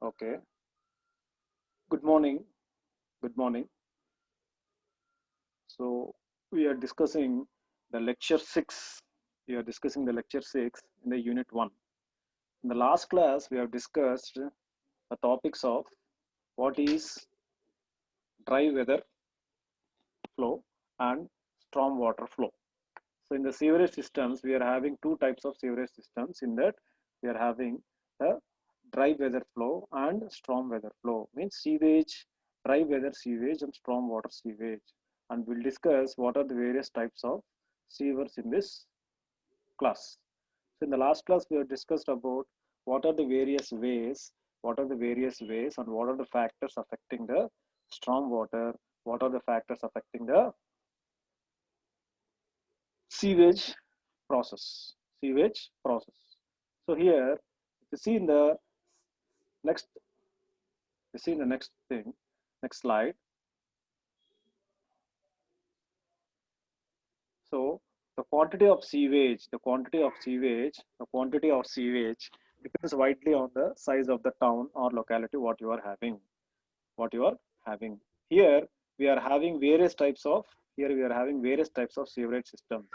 Okay. Good morning. Good morning. So we are discussing the lecture 6. We are discussing the lecture 6 in the unit 1. In the last class, we have discussed the topics of what is dry weather flow and storm water flow. So in the sewerage systems, we are having two types of sewerage systems. In that, we are having the dry weather flow and storm weather flow. Means sewage, dry weather sewage and storm water sewage. And we'll discuss what are the various types of sewers in this class. So in the last class, we have discussed about what are the various ways, and what are the factors affecting the storm water, what are the factors affecting the sewage sewage process. So here, if you see in the next, thing, next slide. So the quantity of sewage depends widely on the size of the town or locality what you are having. Here we are having various types of sewerage systems.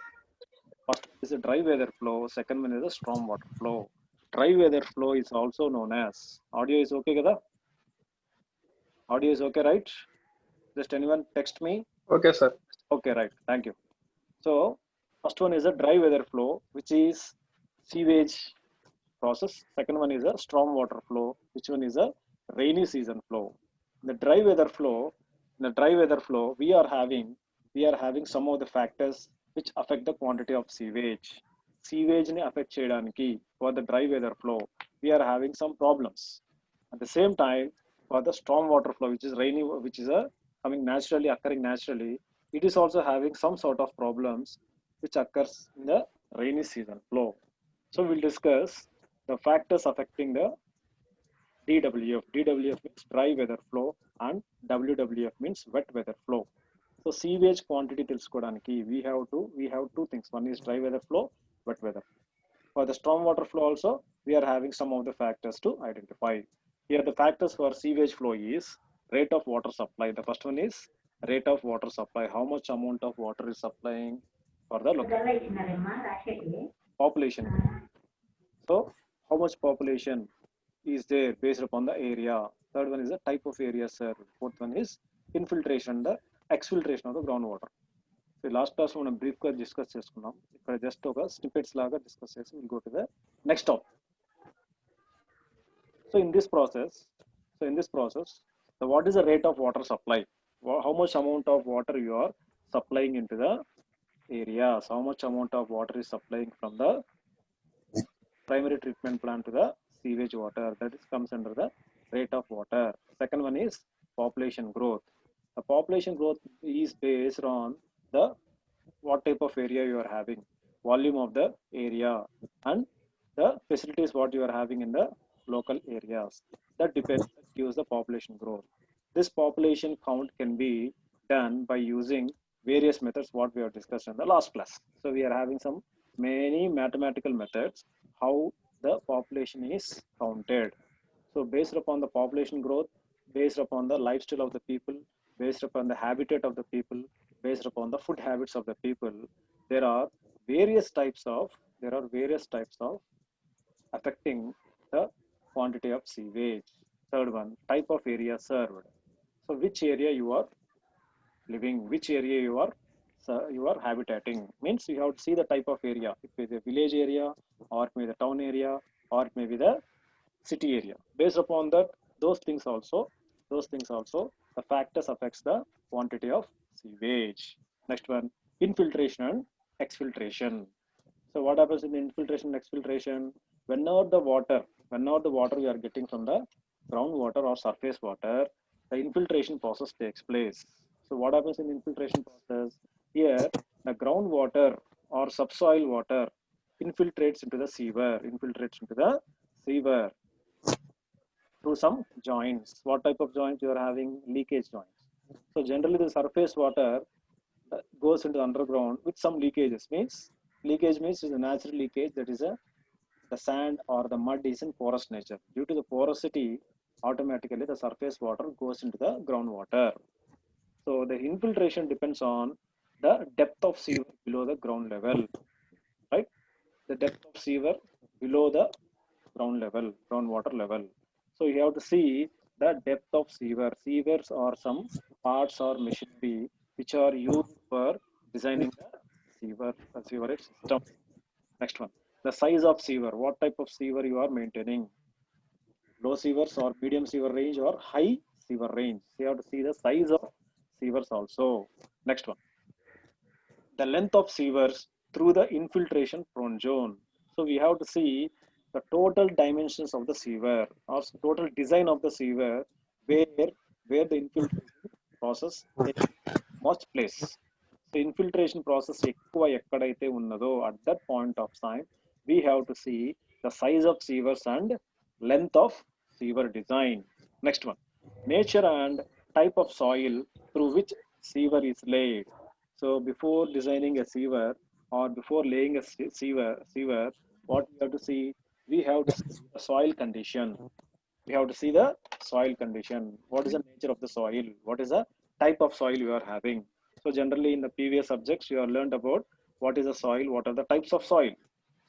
First is a dry weather flow. Second one is a storm water flow. Dry weather flow is also known as, audio is okay, kada? Audio is okay, right? Just anyone text me. Okay, sir. Okay, right. Thank you. So first one is a dry weather flow, which is sewage process. Second one is a storm water flow, which one is a rainy season flow. The dry weather flow, we are having some of the factors which affect the quantity of sewage. Sewage ni affect cheyadaniki for the dry weather flow, we are having some problems. At the same time, for the storm water flow, which is rainy, which is a occurring naturally, it is also having some sort of problems which occurs in the rainy season flow. So we'll discuss the factors affecting the DWF. DWF means dry weather flow and WWF means wet weather flow. So sewage quantity తెలుసుకోవడానికి we have two things. One is dry weather flow, wet weather. For the storm water flow also, we are having some of the factors to identify. Here the factors for sewage flow is rate of water supply. The first one is rate of water supply. How much amount of water is supplying for the population. So how much population is there based upon the area. Third one is the type of area, sir. Fourth one is infiltration, the exfiltration of the groundwater. So last class మనం బ్రీఫ్గా discuss చేసుకున్నాం. ఇక్కడ just ఒక snippets లాగా discuss చేసి will go to the next topic. So in this process what is the rate of water supply? How much amount of water you are supplying into the areas? How much amount of water is supplying from the primary treatment plant to the sewage water? That is comes under the rate of water. Second one is population growth. The population growth is based on the what type of area you are having, volume of the area, and the facilities what you are having in the local areas. That depends, that gives the population growth. This population count can be done by using various methods what we have discussed in the last class. So we are having some many mathematical methods how the population is counted. So based upon the population growth, based upon the lifestyle of the people, based upon the habitat of the people, based upon the food habits of the people, there are various types of affecting the quantity of sewage. Third one, type of area served. So which area you are living, which area you are habitating. Means you have to see the type of area. It may be the village area, or it may be the town area, or it may be the city area. Based upon that, those things also, the factors affects the quantity of sewage. Next one, infiltration and exfiltration. So what happens in the infiltration and exfiltration? Whenever the water we are getting from the groundwater or surface water, the infiltration process takes place. So what happens in infiltration process? Here, the groundwater or subsoil water infiltrates into the sewer through some joints. What type of joints you are having? Leakage joints. So generally the surface water goes into the underground with some leakages. Leakage means is a natural leakage, that is the sand or the mud is in porous nature. Due to the porosity, automatically the surface water goes into the groundwater. So the infiltration depends on the depth of sewer below the ground level, right? The depth of sewer below the groundwater level. So you have to see the depth of sewer. Sewers are some parts or machinery which are used for designing the sewerage system. Next one, the size of sewer. What type of sewer you are maintaining? Low sewers or medium sewer range or high sewer range. So you have to see the size of sewers also. Next one, the length of sewers through the infiltration prone zone. So we have to see the total dimensions of the sewer or total design of the sewer where where the infiltration process takes much place. So infiltration process ఎక్కువ ఎక్కడైతే ఉన్నదో at that point of time we have to see the size of sewers and length of sewer design. Next one, nature and type of soil through which sewer is laid. So before designing a sewer or before laying a sewer, what we have to see, we have to see the soil condition. We have to see the soil condition. What is the nature of the soil? What is the type of soil you are having? So generally in the previous subjects, you have learned about what is the soil, what are the types of soil.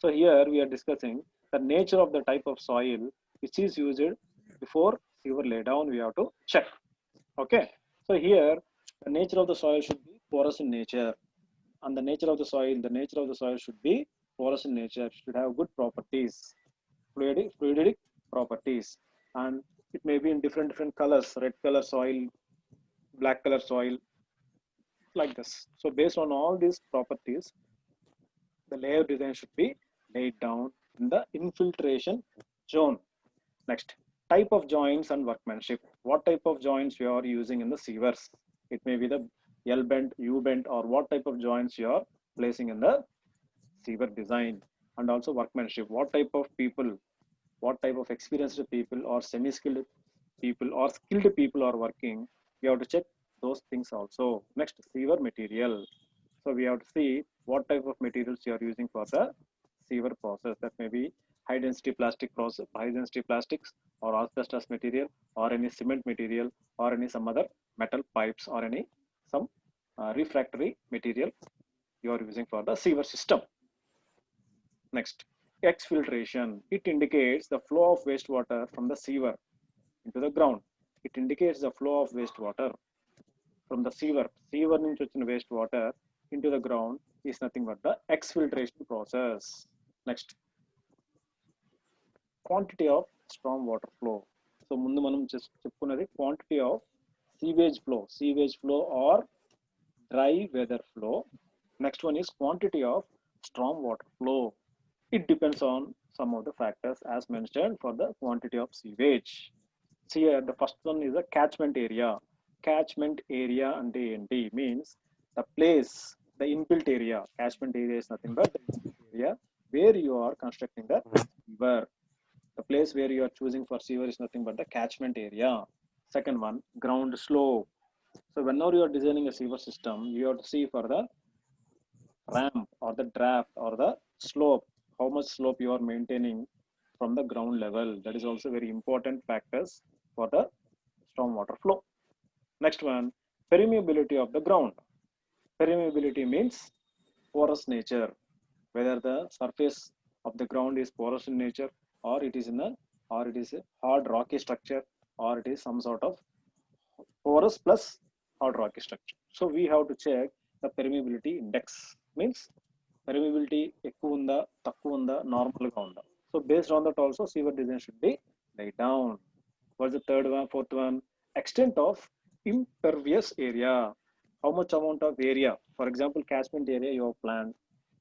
So here we are discussing the nature of the type of soil which is used before sewer laydown. We have to check. Okay. So here the nature of the soil should be porous in nature, and the nature of the soil should be porous in nature, should have good properties, fluidic properties, and it may be in different colors, red color soil, black color soil, like this. So based on all these properties, the layer design should be laid down in the infiltration zone. Next, type of joints and workmanship. What type of joints you are using in the sewers? It may be the L bent, U bent, or what type of joints you are placing in the sewer design. And also workmanship. What type of people, what type of experienced people or semi-skilled people or skilled people are working? You have to check those things also. Next, sewer material. So we have to see what type of materials you are using for the sewer process. That may be high density plastic process, high density plastics or asbestos material or any cement material or any some other metal pipes or any some refractory material you are using for the sewer system. Next, exfiltration. It indicates the flow of wastewater from the sewer into the ground. It indicates the flow of wastewater from the sewer నుంచి వచ్చిన waste water into the ground is nothing but the exfiltration process. Next, quantity of storm water flow. So ముందు మనం చెప్పుకున్నది quantity of sewage flow or dry weather flow. Next one is quantity of storm water flow. It depends on some of the factors as mentioned for the quantity of sewage. See here, the first one is the catchment area. Catchment area and ante means the place, the inbuilt area. Catchment area is nothing but the inbuilt area where you are constructing the sewer. The place where you are choosing for sewer is nothing but the catchment area. Second one, ground slope. So whenever you are designing a sewer system, you have to see for the ramp or the draft or the slope, how much slope you are maintaining from the ground level. That is also very important factors for the stormwater flow. Next one, permeability of the ground. Permeability means porous nature, whether the surface of the ground is porous in nature or it is a hard rocky structure or it is some sort of porous plus hard rocky structure. So we have to check the permeability index. Means permeability ఎక్కువ ఉందా, తక్కువ ఉందా, normal గా ఉందా. So based on that also sewer design should be laid down. What's the third one? Fourth one, extent of impervious area. How much amount of area? For example, catchment area you have planned.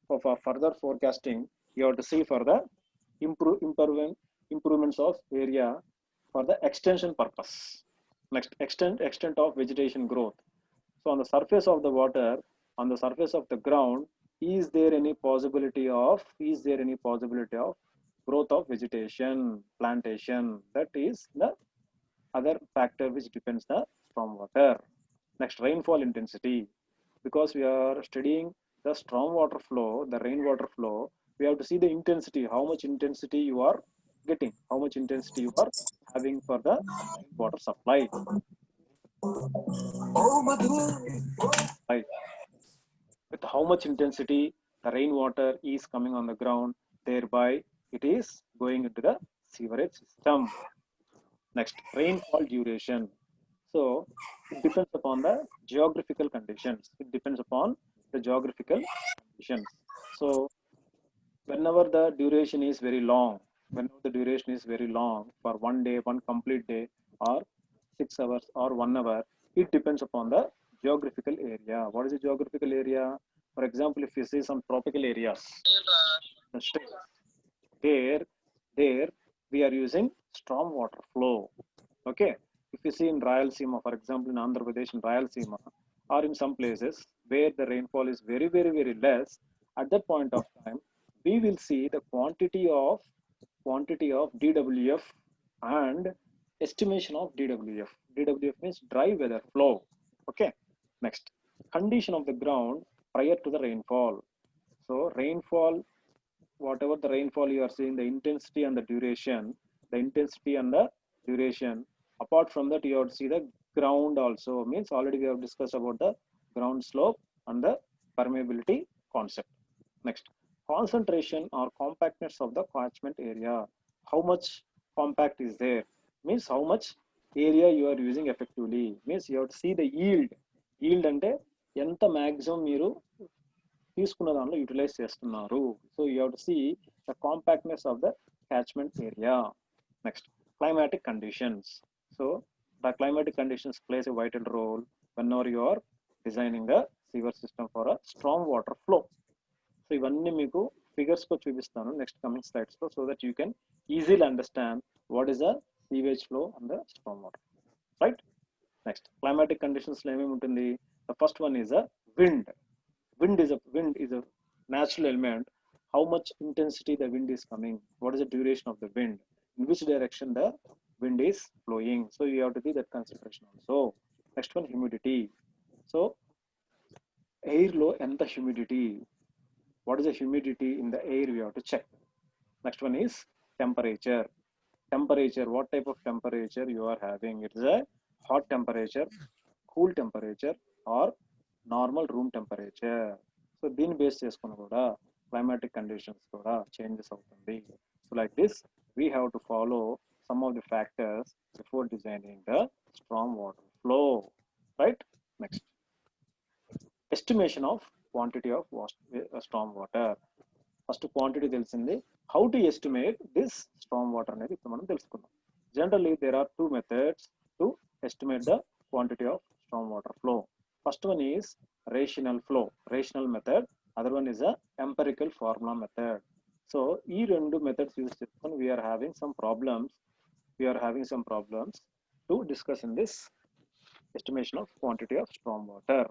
For further forecasting, you have to see for the improvements of area for the extension purpose. Next, extent of vegetation growth. So on the surface of the water, on the surface of the ground, is there any possibility of growth of vegetation, plantation? That is the other factor which depends the stormwater. Next, rainfall intensity. Because we are studying the stormwater flow, the rainwater flow, we have to see the intensity, how much intensity you are getting how much intensity you are having for the water supply, right? With how much intensity the rainwater is coming on the ground, thereby it is going into the sewerage system. Next, rainfall duration. So it depends upon the geographical conditions. It depends upon the geographical conditions. So whenever the duration is very long, whenever the duration is very long for one day, one complete day, or 6 hours or 1 hour, it depends upon the geographical area. What is the geographical area? For example, if you see some tropical areas, the states, there, there we are using storm water flow. Okay. If you see in Rayalaseema, for example, in Andhra Pradesh, in Rayalaseema, or in some places where the rainfall is very, very, very less, at that point of time, we will see the quantity of DWF and estimation of DWF. DWF means dry weather flow. Okay. Next, condition of the ground prior to the rainfall. So rainfall, whatever the rainfall you are seeing, the intensity and the duration, the intensity and the duration. Apart from that, you have to see the ground also. Means already we have discussed about the ground slope and the permeability concept. Next, concentration or compactness of the catchment area. How much compact is there? Means how much area you are using effectively. Means you have to see the yield. Yield అంటే ఎంత maximum మీరు తీసుకున్న దానిలో utilise చేస్తున్నారు. So you have to see the compactness of the catchment area. Next, climatic conditions. So the climatic conditions plays a vital role whenever you are designing the sewer system for a strong water flow. So ఇవన్నీ మీకు figures తో చూపిస్తాను next coming slides లో, so that you can easily understand what is the sewage flow and the storm water, right? Next, climatic conditions లో ఏమేమి ఉంటుంది? The first one is a wind. Wind is a natural element. How much intensity the wind is coming? What is the duration of the wind? In which direction the wind is flowing? So you have to be that consideration also. Next one, humidity. So air low and the humidity. What is the humidity in the air? We have to check. Next one is temperature. Temperature. What type of temperature you are having? It is a hot temperature, cool temperature, or normal room temperature. So దీన్ని base చేసుకుని కూడా climatic conditions కూడా changes అవుతుంది. So like this we have to follow some of the factors before designing the storm water flow, right? Next, estimation of quantity of storm water. First quantity తెలిసింది, how to estimate this storm water అనేది ఇప్పుడు మనం తెలుసుకుందాం. Generally there are 2 methods to estimate the quantity of storm water flow. First one is rational method. Other one is a empirical formula method. So ee rendu methods use chesukoni we are having some problems to discuss in this estimation of quantity of storm water.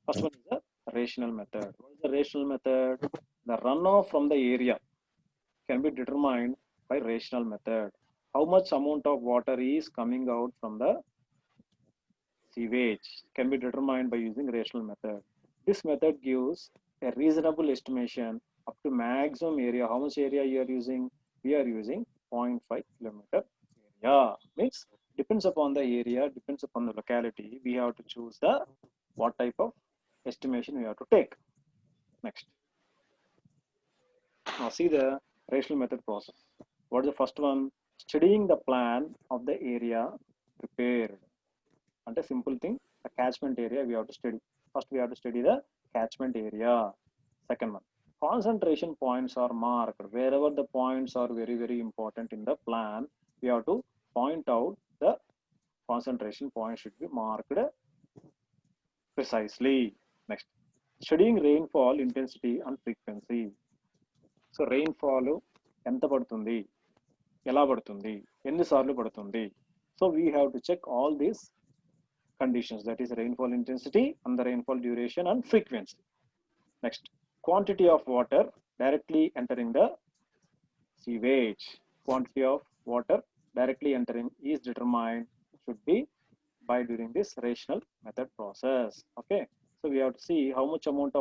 First one is the rational method. What is the rational method? The runoff from the area can be determined by rational method. How much amount of water is coming out from the sewage can be determined by using rational method. This method gives a reasonable estimation up to maximum area. How much area you are using? We are using 0.5 kilometer area. Means depends upon the area, depends upon the locality. We have to choose the what type of estimation we have to take. Next, now see the rational method process. What is the first one? Studying the plan of the area prepared. And a simple thing, the catchment area we have to study. First we have to study the catchment area. Second one, concentration points are marked. Wherever the points are very, very important in the plan, we have to point out the concentration point should be marked precisely. Next, studying rainfall intensity and frequency. So rainfall ఎంత పడుతుంది, ఎలా పడుతుంది, ఎన్నిసార్లు పడుతుంది. So we have to check all these conditions, that is rainfall intensity and the rainfall duration and frequency. Next, quantity of water directly entering the sewage. Quantity of water directly entering is determined should be by during this rational method process. Okay, so we have to see how much quantity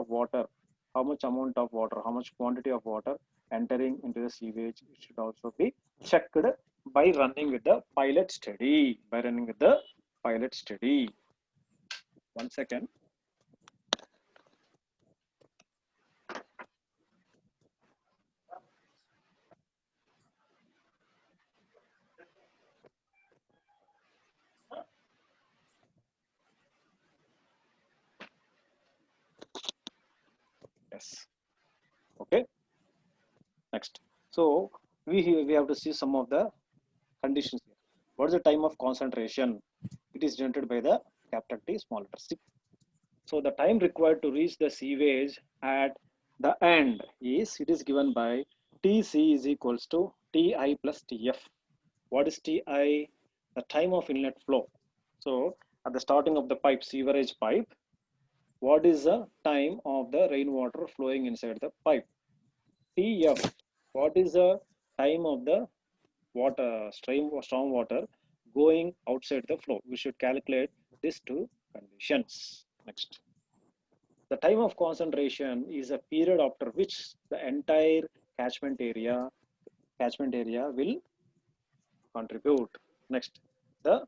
of water entering into the sewage, it should also be checked by running with the pilot study. By running with the pilot study. 1 second. Yes. Okay. Next. So we have to see some of the conditions here. What is the time of concentration? It is denoted by the capital T, small letter C. So the time required to reach the sewage at the end is, it is given by Tc is equals to Ti plus Tf. What is Ti? The time of inlet flow. So at the starting of the pipe, sewerage pipe, what is the time of the rainwater flowing inside the pipe? Tf. What is the time of the storm water going outside the flow? We should calculate these two conditions. Next. The time of concentration is a period after which the entire catchment area will contribute. Next, the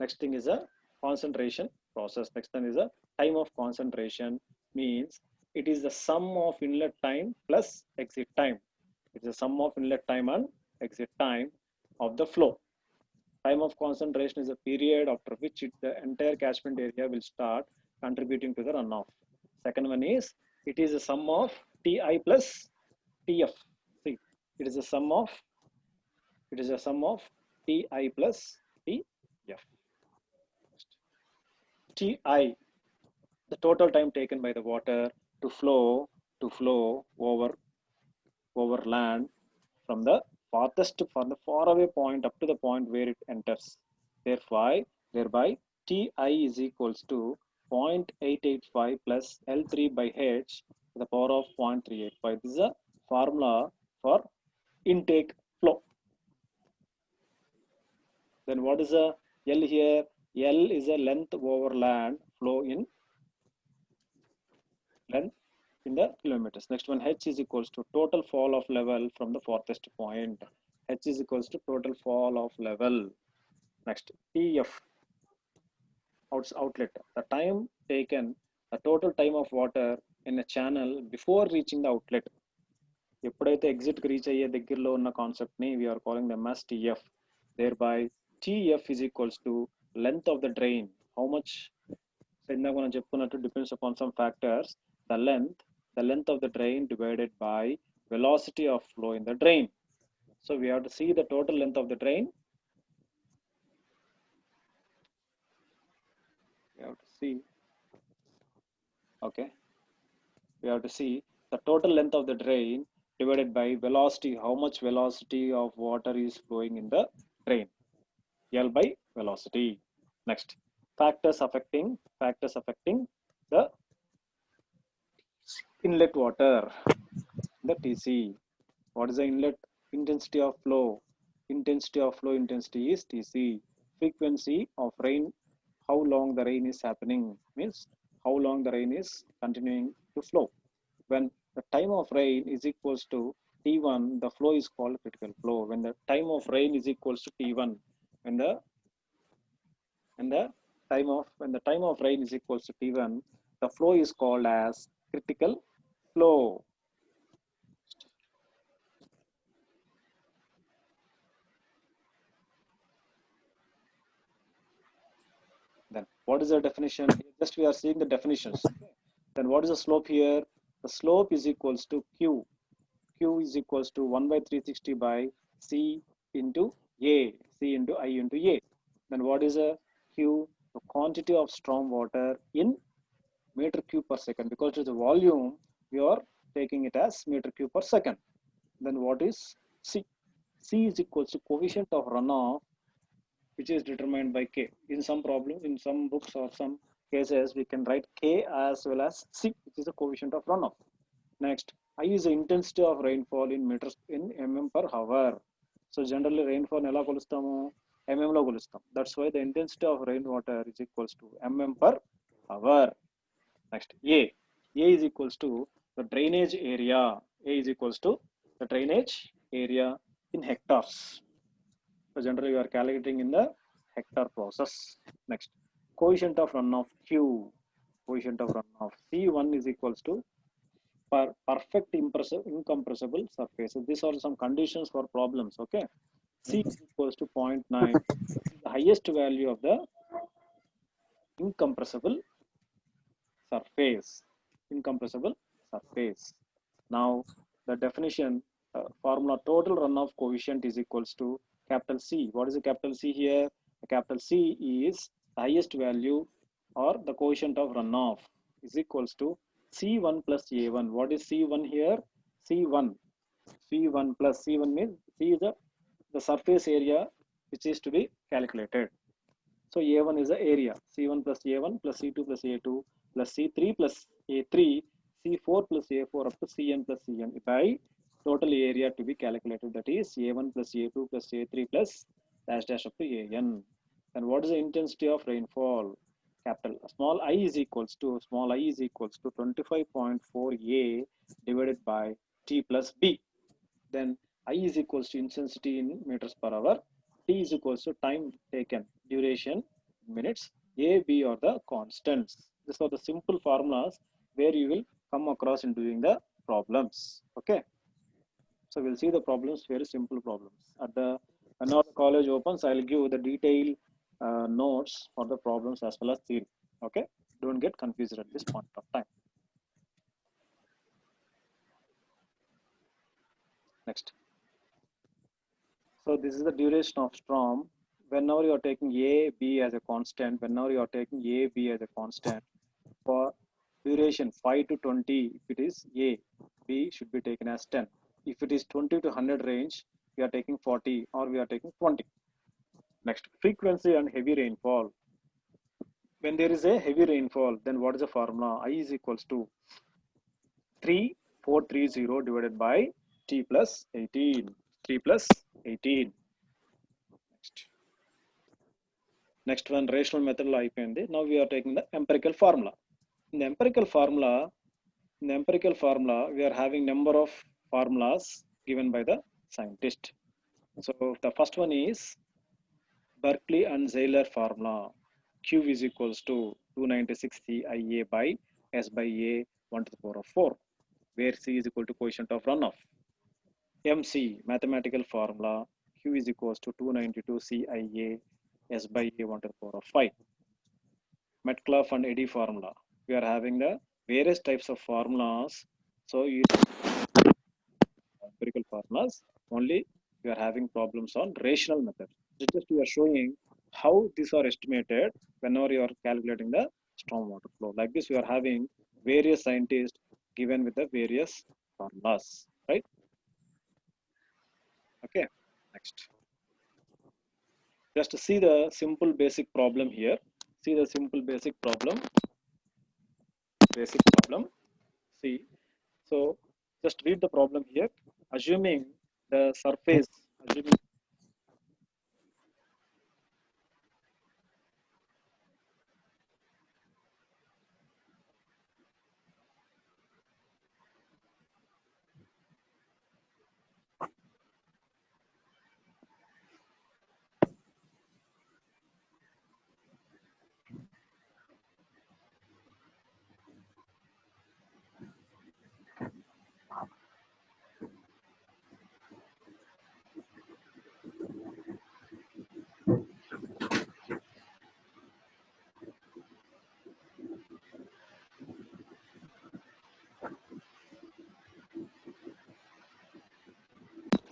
next thing is a concentration process. Next thing is a time of concentration, means it is the sum of inlet time plus exit time. It's the sum of inlet time and exit time of the flow. Time of concentration is a period after which the entire catchment area will start contributing to the runoff. Second one is, it is a sum of Ti plus Tf. See, it is a sum of Ti plus Tf. Ti, the total time taken by the water to flow over land from the faraway point up to the point where it enters. Thereby Ti is equals to 0.885 plus L3 by H to the power of 0.385. This is a formula for intake flow. Then what is a L here? L is a length over land flow in length in the kilometers. Next one, H is equals to total fall of level from the farthest point. H is equals to total fall of level. Next, TF, outlet, the time taken, the total time of water in a channel before reaching the outlet. ఎప్పుడైతే exit కి reach అయ్యే దగ్గరలో ఉన్న concept ని we are calling them as TF. Thereby TF is equals to length of the drain. How much? ఇందాక మనం చెప్పుకున్నట్టు depends upon some factors. The length of the drain divided by velocity of flow in the drain. So we have to see the total length of the drain. We have to see. Okay. We have to see the total length of the drain divided by velocity. How much velocity of water is flowing in the drain? L by velocity. Next, factors affecting the inlet water, the TC. What is the inlet intensity of flow? Intensity is TC. Frequency of rain, how long the rain is happening, means how long the rain is continuing to flow. When the time of rain is equals to T1, the flow is called critical flow. When the time of rain is equals to T1, when the time of rain is equals to T1, the flow is called as critical flow. Then what is the definition? Just we are seeing the definitions. Then what is the slope here? The slope is equals to Q. Q is equals to 1 by 360 by C into A. C into I into A. Then what is a Q? The quantity of storm water in meter cube per second. Because it's the volume, we are taking it as meter cube per second. Then what is C? C is equals to coefficient of runoff, which is determined by K. In some problems, in some books or some cases, we can write K as well as C, which is the coefficient of runoff. Next, I is the intensity of rainfall in meters in mm per hour. So generally rainfall ఎలా కొలుస్తాము? mm లో కొలుస్తాం. That's why the intensity of rainwater is equals to mm per hour. Next, A is equals to the drainage area. A is equals to The drainage area in hectares. So generally you are calculating in the hectare process. Next, coefficient of runoff Q. Coefficient of runoff C1 is equals to perfect incompressible surfaces. These are some conditions for problems. Okay, C is equals to 0.9. The highest value of the incompressible surface. Incompressible surface. Now the definition formula total runoff coefficient is equals to capital C. What is the capital C here? The capital C is the highest value or the coefficient of runoff is equals to C1 plus A1. What is C1 here? C1. C1 plus C1 means C is the surface area which is to be calculated. So A1 is the area. C1 plus A1 plus C2 plus A2 plus C3 plus A3, C4 plus A4 up to Cn plus Cn by total area to be calculated. That is A1 plus A2 plus A3 plus dash dash up to An. And what is the intensity of rainfall? Capital small I is equals to 25.4 A divided by T plus B. Then I is equals to intensity in meters per hour. T is equals to time taken, duration, minutes. A, B are the constants. These are the simple formulas where you will come across in doing the problems. Okay. So we'll see the problems, very simple problems. At the whenever the college opens, I'll give the detailed notes for the problems as well as theory. Okay. Don't get confused at this point of time. Next. So this is the duration of storm. Whenever you are taking A, B as a constant, whenever you are taking A, B as a constant, for duration 5 to 20, if it is A, B should be taken as 10. If it is 20 to 100 range, we are taking 40 or we are taking 20. Next, frequency and heavy rainfall. When there is a heavy rainfall, then what is the formula? I is equals to 3430 divided by T plus 18. 3 plus 18. Next one, rational method అయిపోయింది. Now we are taking the empirical formula. In the empirical formula, we are having number of formulas given by the scientist. So the first one is Berkeley and Zeiler formula. Q is equals to 296 CIA by S by A 1 to the power of 4, where C is equal to coefficient of runoff. MC mathematical formula, Q is equals to 292 CIA S by A 1 to the power of 5. Metcalfe and Eddy formula. We are having the various types of formulas. So you empirical formulas only. We are having problems on rational method. Just we are showing how these are estimated whenever you are calculating the stormwater flow. Like this, we are having various scientists given with the various formulas, right? Okay. Next, just to see the simple basic problem here. See the simple basic problem. See, so just read the problem here. Assuming the surface,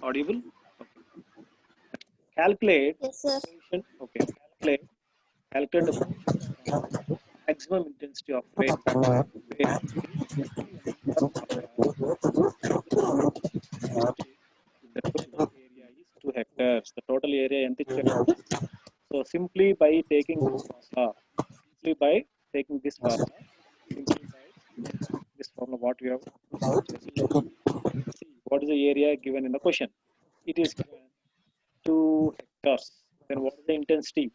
audible? Calculate. Yes, sir. Okay. Calculate the maximum intensity of rain. The total area is 2 hectares. The total area ఎంత ఇచ్చారు? So simply by taking this formula, what we have see, what is the area given in the question? It is given 2 hectares. Then what is the intensity?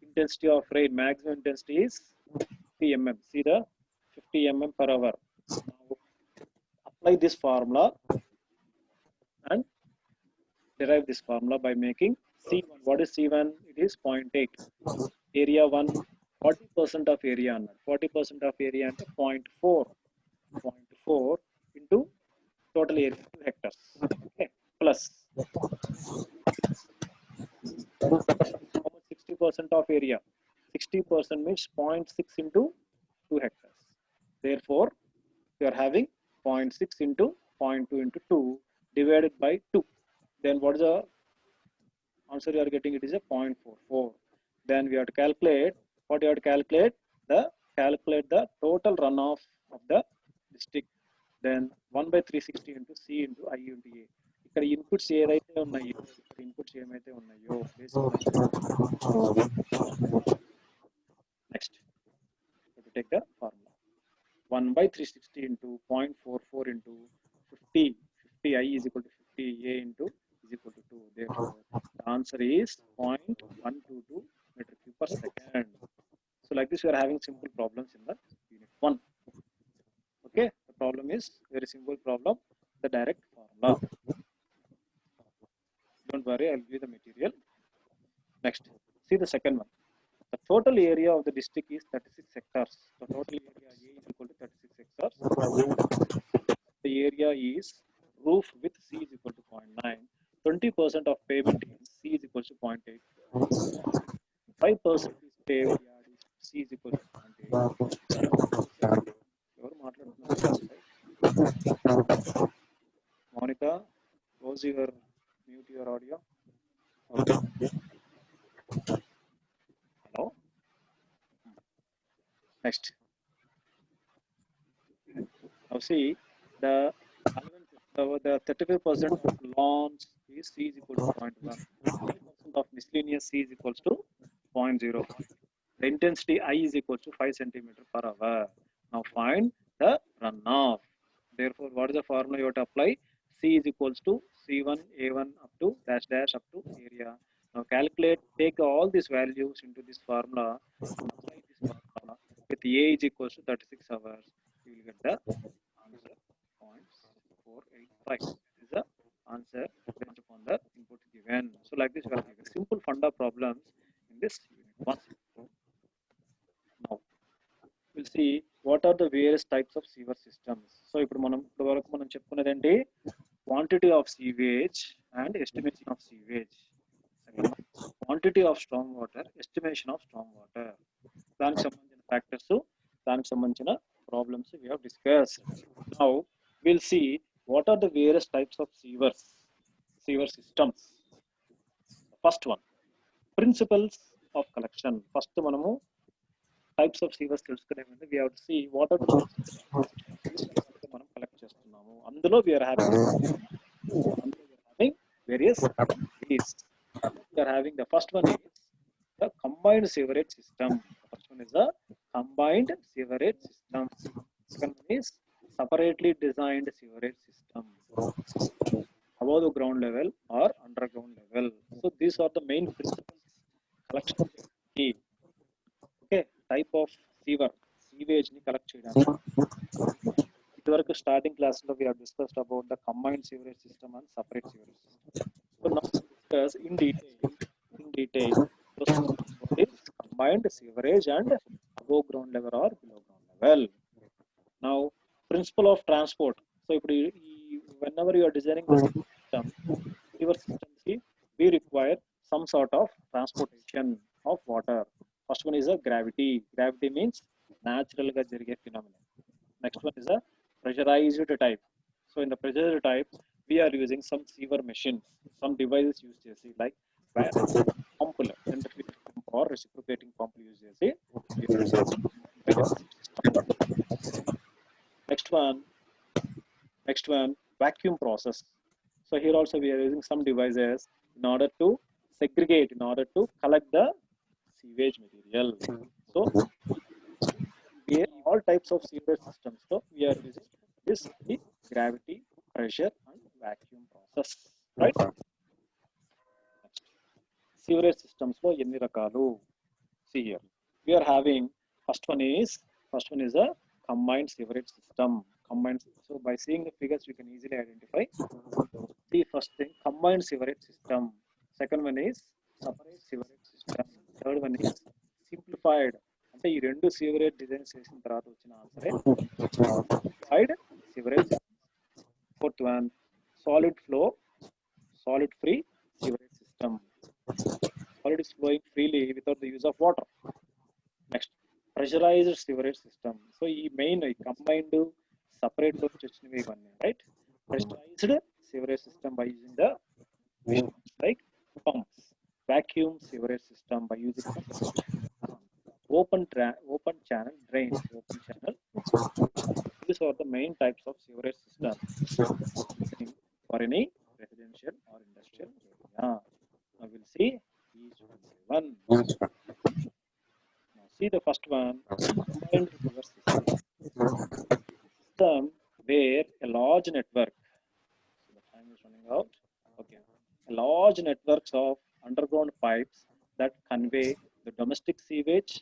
Intensity of rain, maximum intensity is 50 mm. See the 50 mm per hour. Now apply this formula. derive this formula by making C1. What is C1? It is 0.8. Area 1, 40% of area. 40% of area and 0.4. 0.4 into total area 2 hectares. Okay. Plus how much? 60% of area. 60% means 0.6 into 2 hectares. Therefore, you are having 0.6 into 0.2 into 2 divided by 2. Then what is the answer you are getting? It is a 0.44. Then we have to calculate. What you have to calculate? Calculate the total runoff of the district. Then 1 by 360 into C into I into A. ఇక్కడ inputs ఏదైతే ఉన్నాయో inputs ఏమైతే ఉన్నాయో next take the formula 1 by 360 into 0.44 into 50 I is equal to 50 A into is equal to 2. Therefore, the answer is 0.122 meter cube per second. So like this, we are having simple problems in the unit 1. Okay, the problem is very simple problem, the direct formula. Don't worry, I'll give you the material. Next, see the second one. The total area of the district is 36 hectares. The total area A is equal to 36 hectares. The area is roof with C is equal to 0.9. 20% of pavement is C is equal to 0.8. 5% is paved yard is C is equal to 0.8. Monica, close your mute your audio. Okay. Hello. Next. Now see the 35% of lawns is C is equal to 0.1. 5% of miscellaneous C is equals to 0.05. The intensity I is equal to 5 centimeter per hour. Now find the runoff. Therefore, what is the formula you have to apply? C is equals to C1 A1 up to dash dash up to area. Now calculate, take all these values into this formula. Apply this formula with A is equals to 36 hours. You will get the answer 0.485. This is the answer based upon the input given. So like this, we are having simple funda problems in this unit 1. Now we'll see what are the various types of sewer systems. So ఇప్పుడు వరకు మనం చెప్పుకున్నది ఏంటి? Quantity of sewage and estimation of sewage. Second one, quantity of storm water, estimation of storm water. దానికి సంబంధించిన factors, దానికి సంబంధించిన problems we have discussed. Now we'll see what are the various types of sewer systems. First one, principles of collection. First మనము types of sewers తెలుసుకునే ముందు we have to see what are the మనం collect చేస్తున్నాము. అందులో we are having various ways. We are having the first one is the combined sewerage system. The first one is the combined sewerage system. Second one is separately designed sewerage system above the ground level or underground level. So these are the main principles. Collection key. Okay, type of sewage ni collect cheyadani. Idvaraku starting class lo we have discussed about the combined sewerage system and separate sewerage system. So now we discuss in detail this combined sewerage and above ground level or below ground level. Now principle of transport. So whenever you are designing the sewer system, we require some sort of transportation of water. First one is a gravity. Gravity means natural ga jarige phenomenon. Next one is a pressurized type. So in the pressurized type, we are using some sewer machines, some devices used chesi like pump, centrifugal pump or reciprocating pump use chesi. Next one, vacuum process. So here also we are using some devices in order to segregate, in order to collect the sewage material. So all types of sewage systems. So we are using this the gravity, pressure, and vacuum process. Right? Next, sewerage systems lo enni rakalu. See here, we are having first one is a combined sewerage system. combined. So by seeing the figures, we can easily identify. The first thing, combined sewerage system. Second one is separate sewerage system. Third one is simplified. అంటే ఈ రెండు sewerage designs చేసిన తర్వాత వచ్చిన ఆన్సరే simplified sewerage system. Fourth one, solid flow, solid free sewerage system. Solid is flowing freely without the use of water. Next, pressurized sewerage system. So ఈ main combined separate లో వచ్చినవి ఇవన్నీ, right? Pressurized sewerage system by using the like pumps. Vacuum sewerage system by using open channel drains. Open channel. These are the main types of sewerage system for any residential or industrial area. Now we'll see each one. Now see the first one, combined sewer system. System where a large network. So the time is running out. Okay. A large networks of underground pipes that convey the domestic sewage,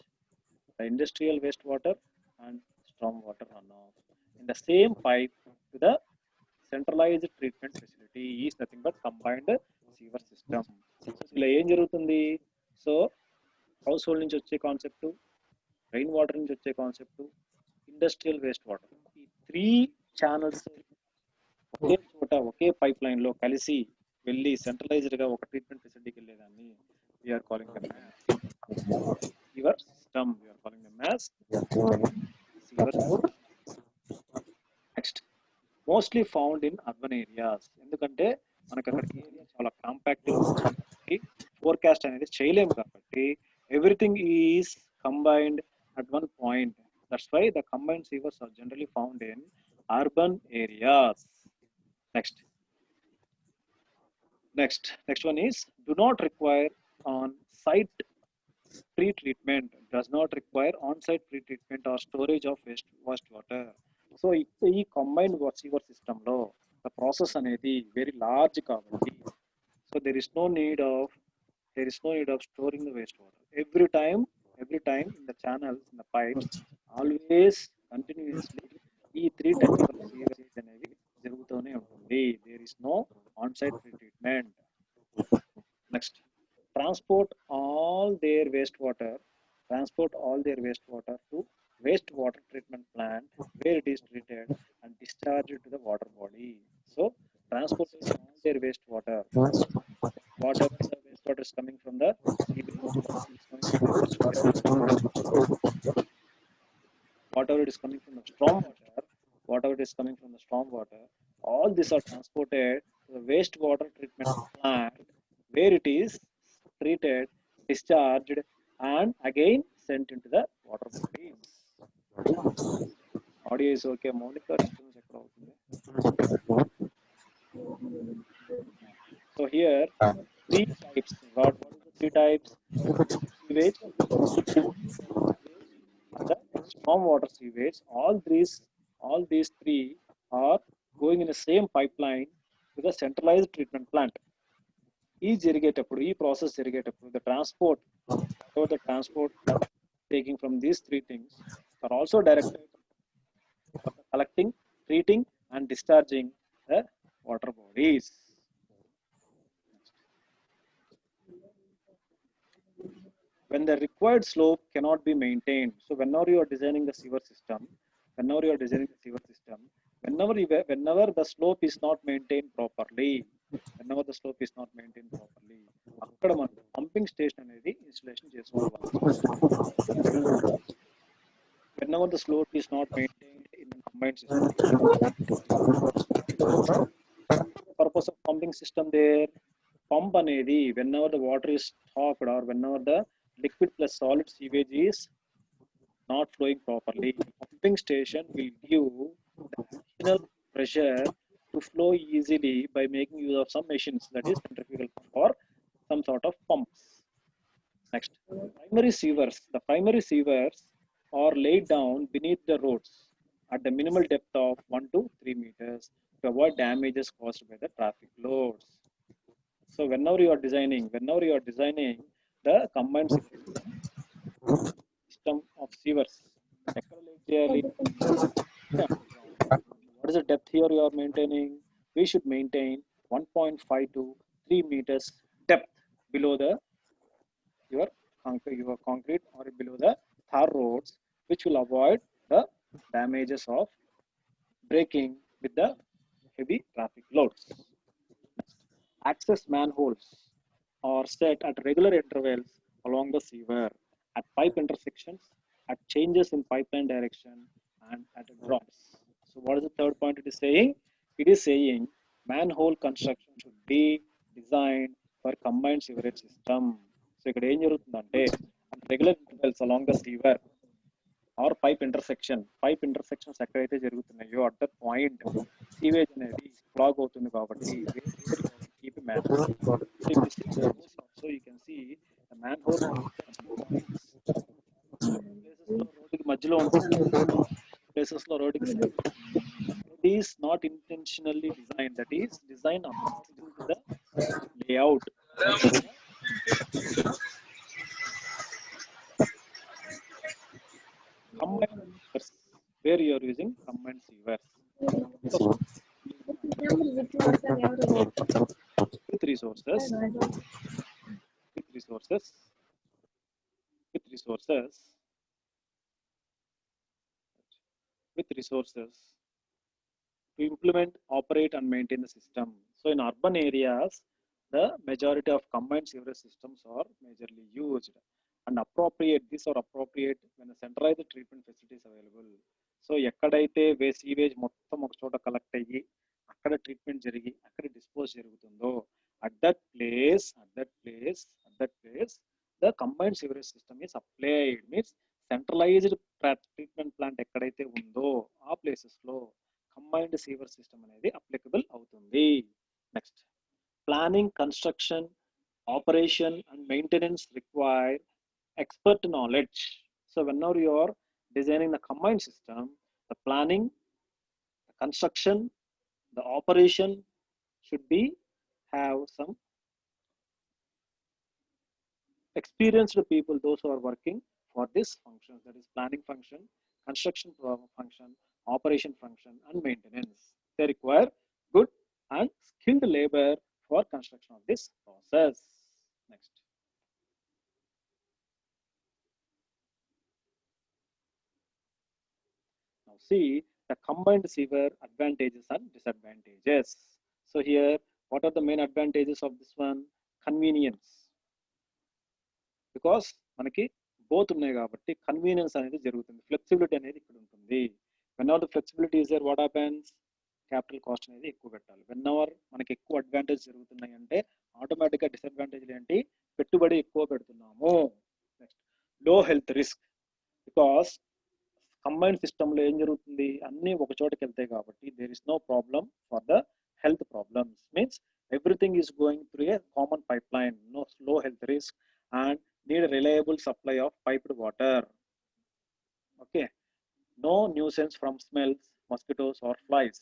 the industrial wastewater, and stormwater runoff in the same pipe to the centralized treatment facility is nothing but combined sewer system. ఇలా ఏం జరుగుతుంది? So house hold నుంచి వచ్చే concept, rain water నుంచి వచ్చే concept, industrial waste water, ఈ 3 channels ఒకే చోట ఒకే pipe line లో కలిసి వెళ్ళి సెంట్రలైజ్డ్ గా ఒక ట్రీట్మెంట్ ఫెసిలిటీకి వెళ్ళేదాన్ని we're calling them sewer system. We are calling them as sewer system. Next, mostly found in urban areas. ఎందుకంటే మనకు అక్కడ ఏరియా చాలా కాంపాక్ట్ కాబట్టి ఫోర్కాస్ట్ అనేది చేయలేము కాబట్టి everything is combined at one point. That's why the combined sewers are generally found in urban areas. Next one is do not require on-site pre-treatment. Does not require on-site pre-treatment or storage of wastewater. So ఈ combined sewer system లో the process అనేది very large కాబట్టి so there is no need of storing the wastewater. Every time in the channels, in the pipes, always continuously ఈ 3 types of sewage అనేవి జరుగుతూనే ఉంటుంది. There is no on-site pre-treatment. Next, transport all their wastewater to wastewater treatment plant where it is treated and discharged to the water body. So transporting all their wastewater, whatever the wastewater is coming from the whatever it is coming from the storm water, all these are transported to the wastewater treatment plant where it is treated, discharged, and again sent into the water bodies. Audio is okay. Monica, so here 3 types. What is the 3 types? Sewage, the stormwater sewage. All these 3 are going in the same pipeline to the centralized treatment plant. ఈ process జరిగేటప్పుడు the transport taking from these 3 things are also directed for collecting, treating, and discharging the water bodies. When the required slope cannot be maintained, so whenever you are designing the sewer system, whenever the slope is not maintained properly, అక్కడ మనం pumping station అనేది installation చేసుకోవాలి. Whenever the slope is not maintained in the combined system, the purpose of pumping system there, pump అనేది whenever the water is stopped or whenever the liquid plus solid sewage is not flowing properly, pumping station will give the additional pressure to flow easily by making use of some machines, that is centrifugal pump or some sort of pumps. Next, primary sewers. The primary sewers are laid down beneath the roads at the minimal depth of 1 to 3 meters to avoid damages caused by the traffic loads. So whenever you are designing the combined system of sewers, are maintaining? We should maintain 1.5 to 3 meters depth below the your concrete or below the tar roads, which will avoid the damages of braking with the heavy traffic loads. Access manholes are set at regular intervals along the sewer, at pipe intersections, at changes in pipeline direction, and at drops. So, what is the third point it is saying? It is saying manhole construction should be designed for combined sewerage system. So, ఇక్కడ ఏం జరుగుతుందంటే at regular intervals along the sewer or pipe intersections ఎక్కడైతే జరుగుతున్నాయో at that point sewage అనేది clog అవుతుంది కాబట్టి keep a manhole. So if you see the post also, you can see the manhole points. Places లో రోడ్డుకి మధ్యలో ఉంటుంది, places లో రోడ్డుకి side. It is not intentionally designed. That is designed according to the layout. Combined sewers, where you are using combined sewers. With resources, with resources, with resources, with resources to implement, operate, and maintain the system. So in urban areas, the majority of combined sewerage systems are majorly used. And appropriate, these are appropriate when the centralized treatment facilities available. So ఎక్కడైతే sewage మొత్తం ఒక చోట collect అయ్యి అక్కడ treatment జరిగి అక్కడ dispose జరుగుతుందో at that place the combined sewerage system is applied. Means centralized treatment plant ఎక్కడైతే ఉందో ఆ ప్లేసెస్ లో combined sewer system అనేది applicable అవుతుంది. Next, planning, construction, operation and maintenance require expert knowledge. So whenever you are designing the combined system, the planning, the construction, the operation should be have some experienced people, those who are working for this function, that is planning function, construction function, operation function, and maintenance. They require good and skilled labor for construction of this process. Next. Now see the combined sewer advantages and disadvantages. So here, what are the main advantages of this one? Convenience. Because మనకి both ఉన్నాయి కాబట్టి convenience అనేది జరుగుతుంది, flexibility అనేది ఇక్కడ ఉంటుంది. Whenever the flexibility is there, what happens? Capital cost అనేది ఎక్కువ పెట్టాలి. వెన్ ఎవర్ మనకి ఎక్కువ అడ్వాంటేజ్ జరుగుతున్నాయి అంటే ఆటోమేటిక్గా డిసడ్వాంటేజ్ ఏంటి? పెట్టుబడి ఎక్కువ పెడుతున్నాము. నెక్స్ట్, లో హెల్త్ రిస్క్. బికాస్ కంబైన్డ్ సిస్టంలో ఏం జరుగుతుంది? అన్ని ఒక చోటకి వెళ్తాయి కాబట్టి there is no problem for the health problems. Means everything is going through a common pipe line, no low health risk and need a reliable supply of piped water. Okay, no nuisance from smells, mosquitoes or flies.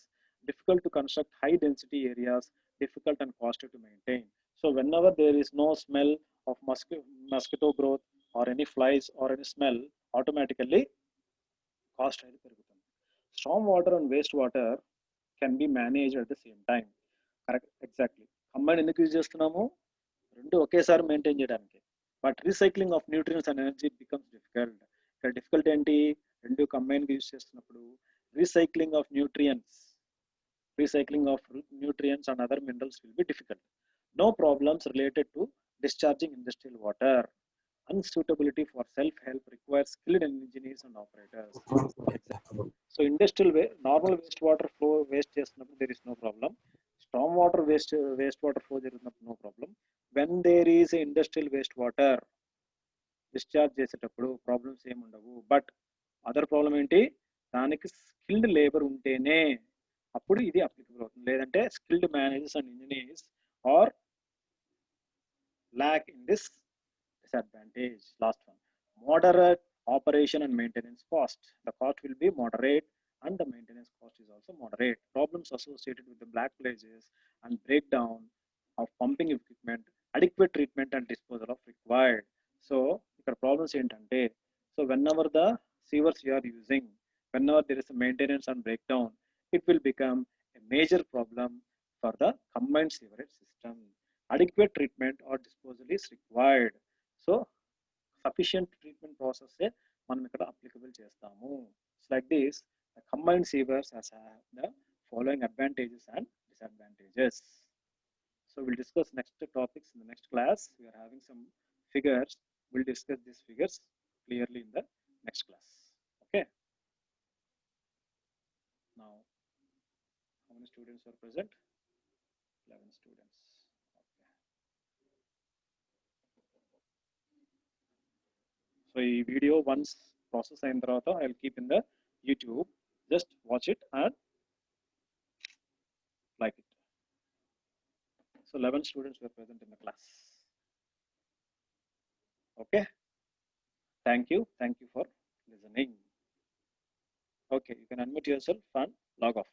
Difficult to construct high density areas, difficult and costly to maintain. So whenever there is no smell of mosquito growth or any flies or any smell, automatically cost అనేది పెరుగుతుంది. Storm water and waste water can be managed at the same time. Correct, exactly. Combine ఎందుకు use చేస్తున్నాము? రెండు ఒకేసారి maintain చేయడానికి. But recycling of nutrients and energy becomes difficult. ఇక్కడ difficult ఏంటి? రెండు కంబైన్ యూజ్ చేస్తున్నప్పుడు recycling of nutrients and other minerals will be difficult. No problems related to discharging industrial water. Unsuitability for self-help requires skilled engineers and operators. Exactly. So industrial normal wastewater flow waste చేస్తున్నప్పుడు there is no problem. Storm water wastewater flow జరుగుతున్నప్పుడు no problem. When there is a industrial wastewater discharge చేసేటప్పుడు problems ఏమి ఉండవు. But other problem ఏంటి? దానికి skilled labour ఉంటేనే అప్పుడు ఇది అప్లికబుల్ అవుతుంది. లేదంటే skilled managers and engineers are lack in this disadvantage. Last one, moderate operation and maintenance cost. The cost will be moderate and the maintenance cost is also moderate. Problems associated with the black places and breakdown of pumping equipment, adequate treatment and disposal of required. So ఇక్కడ problems ఏంటంటే, so whenever the sewers you are using, whenever there is a maintenance and breakdown, it will become a major problem for the combined sewerage system. Adequate treatment or disposal is required. So sufficient treatment process మనం ఇక్కడ applicable చేస్తాము. It's like this. The combined sewers has the following advantages and disadvantages. So we'll discuss next topics in the next class. We are having some figures. We'll discuss these figures clearly in the next class. Okay. Now, how many students are present? 11 students. Okay. So ఈ video once process అయిన తర్వాత I'll keep in the YouTube. Just watch it and like it. So 11 students were present in the class. Okay. Thank you. Thank you for listening. Okay, you can unmute yourself and log off.